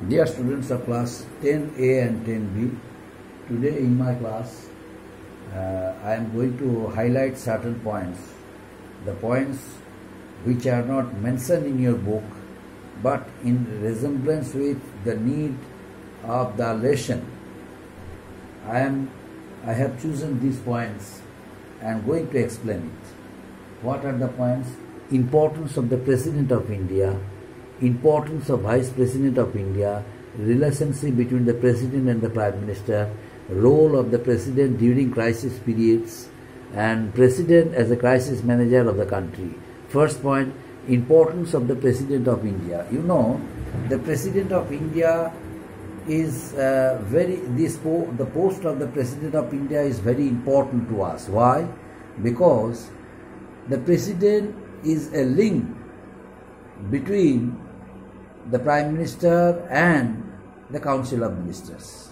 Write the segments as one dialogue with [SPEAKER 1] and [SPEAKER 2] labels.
[SPEAKER 1] Dear students of class 10A and 10B, today in my class I am going to highlight certain points, the points which are not mentioned in your book but in resemblance with the need of the lesson. I have chosen these points and going to explain it. What are the points? Importance of the President of India, importance of Vice President of India, relationship between the President and the Prime Minister, role of the President during crisis periods, and President as a crisis manager of the country. First point, importance of the President of India. You know, the President of India is the post of the President of India is very important to us. Why? Because the President is a link between the Prime Minister and the Council of Ministers.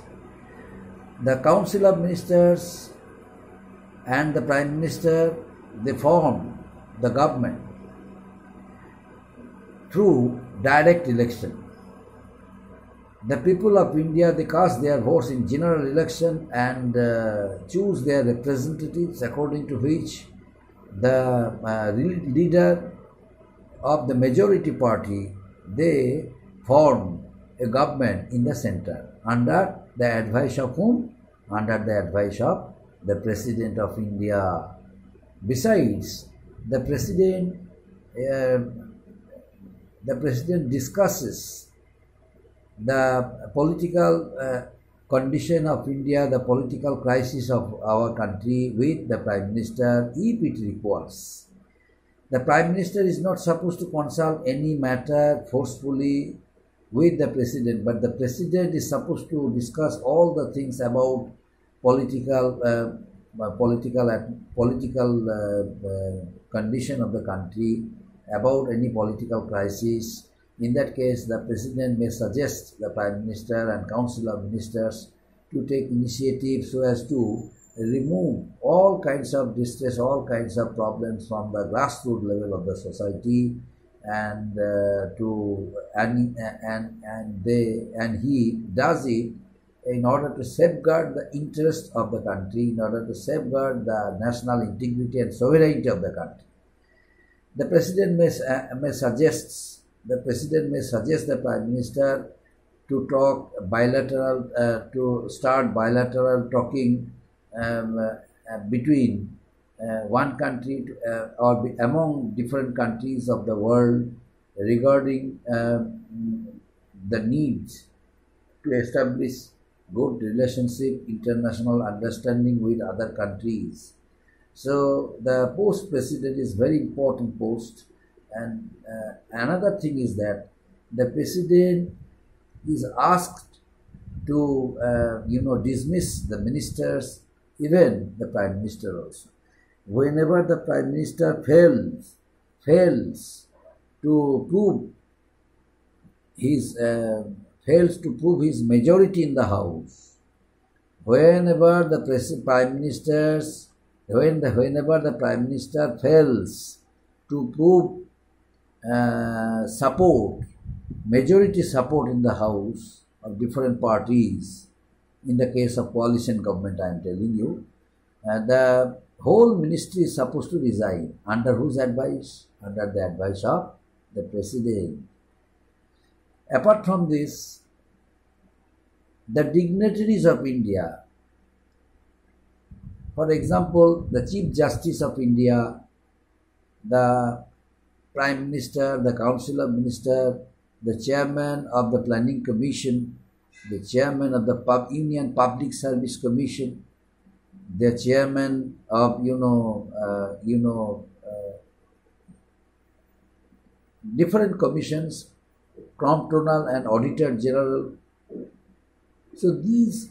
[SPEAKER 1] The Council of Ministers and the Prime Minister, they form the government through direct election. The people of India, they cast their votes in general election and choose their representatives, according to which the leader of the majority party, they form a government in the center under the advice of whom? Under the advice of the President of India. Besides, the President discusses the political condition of India, the political crisis of our country with the Prime Minister if it requires. The Prime Minister is not supposed to consult any matter forcefully with the President, but the President is supposed to discuss all the things about political condition of the country, about any political crisis. In that case, the President may suggest the Prime Minister and Council of Ministers to take initiative so as to remove all kinds of distress, all kinds of problems from the grassroots level of the society, and he does it in order to safeguard the interest of the country, in order to safeguard the national integrity and sovereignty of the country. The President may suggest the Prime Minister to talk bilateral, to start bilateral talking between one country or among different countries of the world regarding the needs to establish good relationship, international understanding with other countries. So the post President is very important post. And another thing is that the President is asked to dismiss the ministers, even the Prime Minister also. Whenever the Prime Minister fails to prove his majority in the House, whenever the Prime Minister fails to prove majority support in the House of different parties, in the case of coalition government I am telling you, the whole ministry is supposed to resign. Under whose advice? Under the advice of the President. Apart from this, the dignitaries of India, for example, the Chief Justice of India, the Prime Minister, the Council of Ministers, the Chairman of the Planning Commission, the Chairman of the Union Public Service Commission, the Chairman of different commissions, Comptroller and Auditor General. So these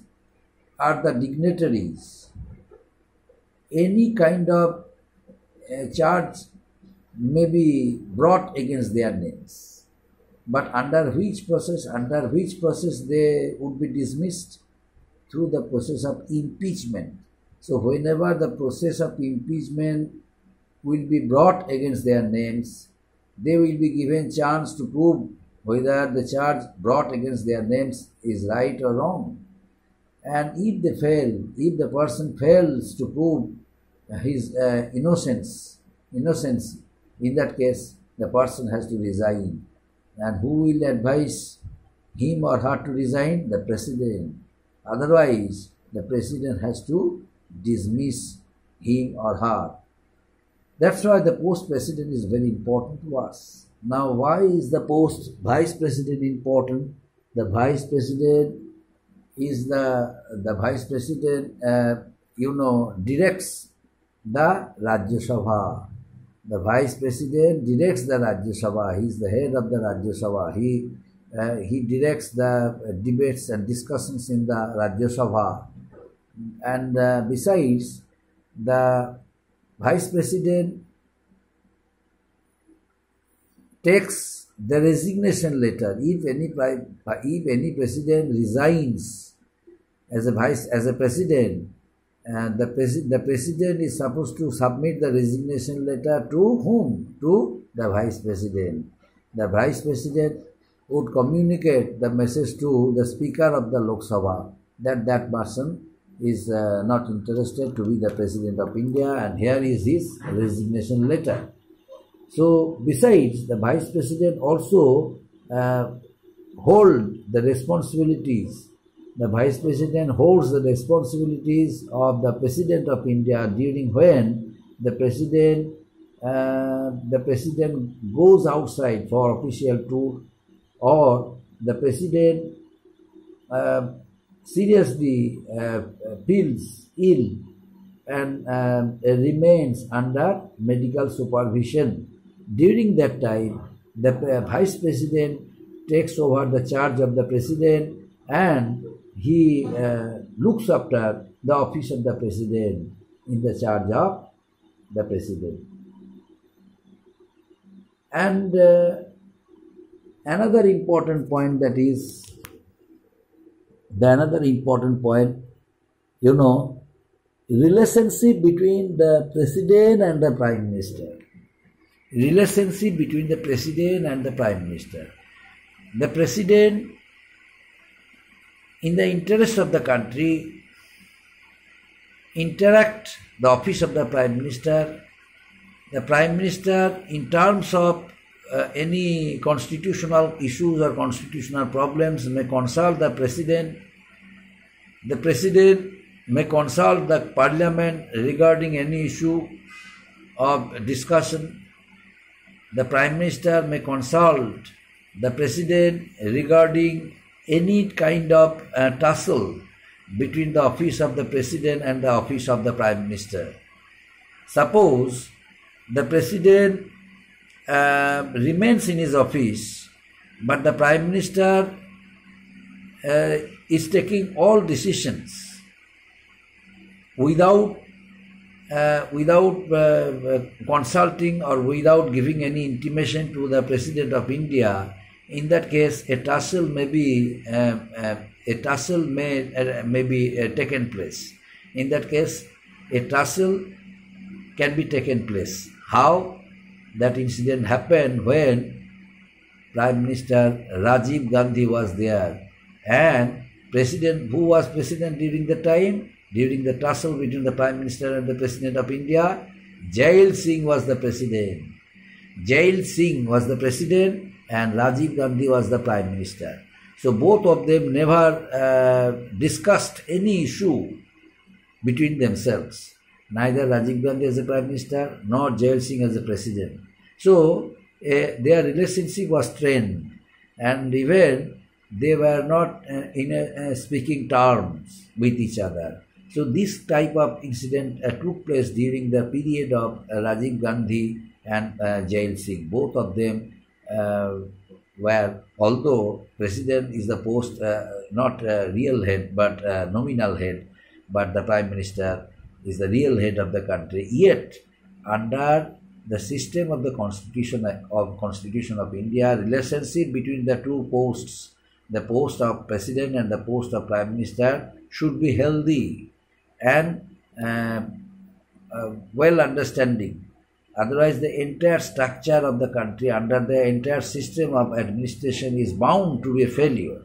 [SPEAKER 1] are the dignitaries. Any kind of charge may be brought against their names, but under which process they would be dismissed? Through the process of impeachment. So whenever the process of impeachment will be brought against their names, they will be given chance to prove whether the charge brought against their names is right or wrong. And if they fail, if the person fails to prove his innocence, in that case, the person has to resign. And who will advise him or her to resign? The president. Otherwise, the president has to dismiss him or her. That's why the post president is very important to us. Now, why is the post vice president important? The vice president is the vice president, directs the Rajya Sabha. The vice president directs the Rajya Sabha. He is the head of the Rajya Sabha. He directs the debates and discussions in the Rajya Sabha. And besides, the vice president takes the resignation letter. If any president resigns as a president, the president is supposed to submit the resignation letter to whom? To the vice president. The vice president would communicate the message to the Speaker of the Lok Sabha that person is not interested to be the President of India, and here is his resignation letter. So, besides, the Vice President also hold the responsibilities. The Vice President holds the responsibilities of the President of India during when the President goes outside for official tour, or the President seriously feels ill and remains under medical supervision. During that time, the Vice President takes over the charge of the President, and he looks after the office of the President in the charge of the President. And another important point, relationship between the President and the Prime Minister. Relationship between the President and the Prime Minister. The President, in the interest of the country, interact the office of the Prime Minister. The Prime Minister, in terms of any constitutional issues or constitutional problems, may consult the President. The President may consult the Parliament regarding any issue of discussion. The Prime Minister may consult the President regarding any kind of tussle between the office of the President and the office of the Prime Minister. Suppose the President remains in his office, but the Prime Minister is taking all decisions without consulting or without giving any intimation to the President of India. In that case, a tussle may be taken place. In that case, a tussle can be taken place. How? That incident happened when Prime Minister Rajiv Gandhi was there, and who was President during the time? During the tussle between the Prime Minister and the President of India, Jail Singh was the President. Jail Singh was the President and Rajiv Gandhi was the Prime Minister. So both of them never discussed any issue between themselves. Neither Rajiv Gandhi as a Prime Minister nor Jail Singh as a President. So their relationship was strained, and even they were not in speaking terms with each other. So this type of incident took place during the period of Rajiv Gandhi and Jail Singh. Both of them were, although President is the post, not real head but nominal head, but the Prime Minister is the real head of the country. Yet, under the system of the Constitution of India, relationship between the two posts, the post of President and the post of Prime Minister, should be healthy and well understanding. Otherwise, the entire structure of the country, under the entire system of administration, is bound to be a failure.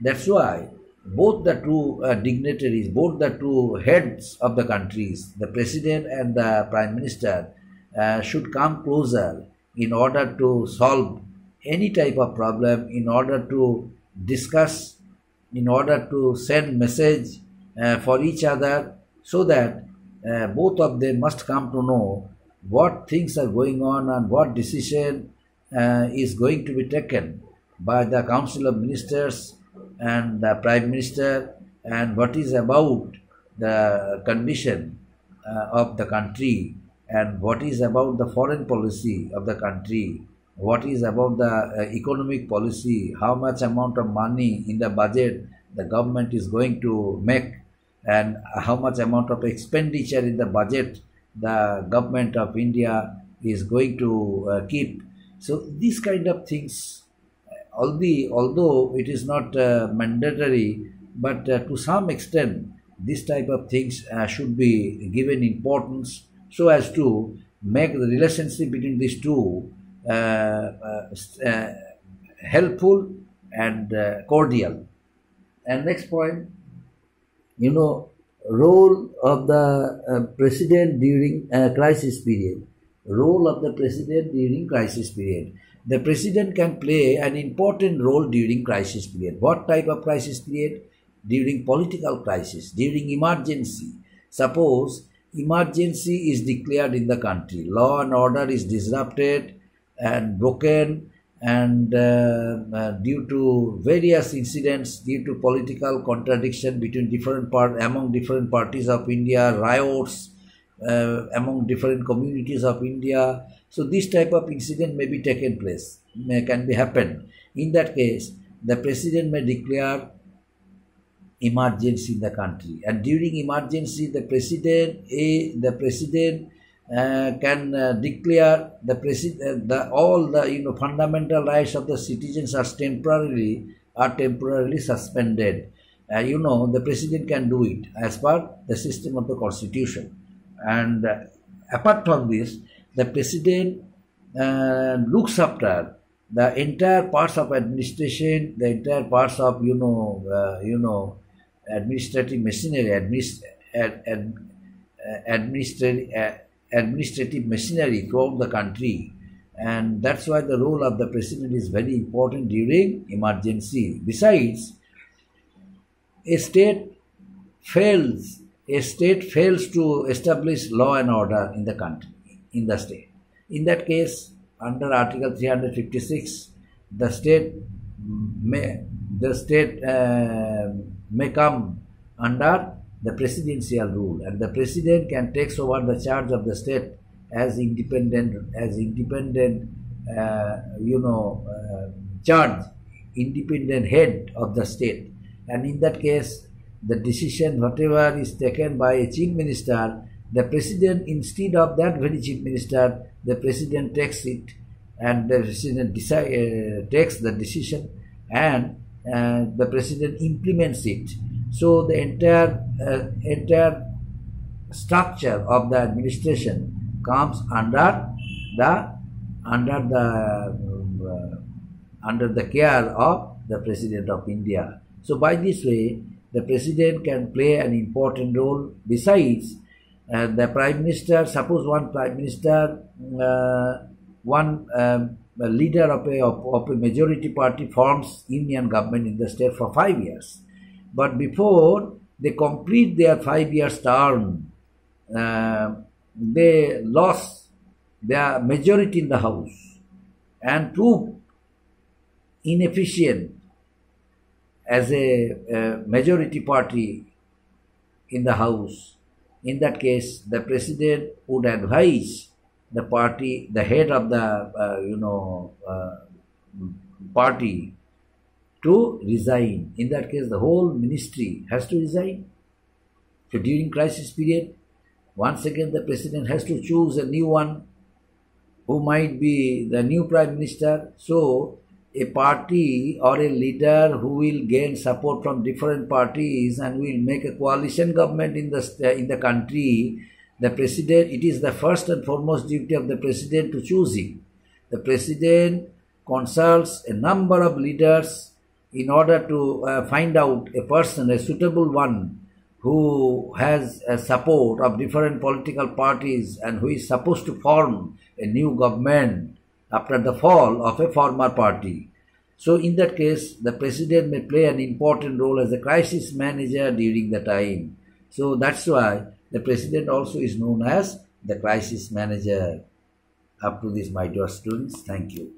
[SPEAKER 1] That's why both the two dignitaries, both the two heads of the countries, the president and the prime minister, should come closer in order to solve any type of problem, in order to discuss, in order to send message for each other, so that both of them must come to know what things are going on and what decision is going to be taken by the Council of Ministers and the Prime Minister, and what is about the condition of the country, and what is about the foreign policy of the country, what is about the economic policy, how much amount of money in the budget the government is going to make, and how much amount of expenditure in the budget the government of India is going to keep. So these kind of things, although it is not mandatory, but to some extent this type of things should be given importance, so as to make the relationship between these two helpful and cordial. And next point, role of the president during crisis period. Role of the president during crisis period. The president can play an important role during crisis period. What type of crisis period? During political crisis, during emergency. Suppose emergency is declared in the country, law and order is disrupted and broken, and due to various incidents, due to political contradiction between among different parties of India, riots among different communities of India. So this type of incident may be taken place, can be happen. In that case, the president may declare emergency in the country, and during emergency, the president can declare all the fundamental rights of the citizens are temporarily suspended. The president can do it as per the system of the constitution. And apart from this, the president looks after the entire parts of administration, the entire parts of administrative machinery, administrative machinery throughout the country, and that's why the role of the president is very important during emergency. Besides, a state fails to establish law and order in the country, in the state. In that case, under Article 356, the state may come under the presidential rule, and the president can take over the charge of the state as independent head of the state. And in that case, the decision, whatever is taken by a chief minister, the president, instead of that very chief minister, the president takes it, and the president takes the decision, and the president implements it. So the entire structure of the administration comes under the care of the President of India. So by this way, the President can play an important role. Besides, the Prime Minister, suppose one Prime Minister, a leader of a majority party forms union government in the state for 5 years. But before they complete their 5 years term, they lost their majority in the house and proved inefficient as a majority party in the house. In that case, the president would advise the party, the head of the party, to resign. In that case, the whole ministry has to resign. So during crisis period, once again the president has to choose a new one who might be the new prime minister. So a party or a leader who will gain support from different parties and will make a coalition government in the country, The president, it is the first and foremost duty of the president to choose him. The president consults a number of leaders in order to find out a person, a suitable one, who has a support of different political parties and who is supposed to form a new government after the fall of a former party. So in that case, the president may play an important role as a crisis manager during the time. So that's why the president also is known as the crisis manager. Up to this, my dear students, thank you.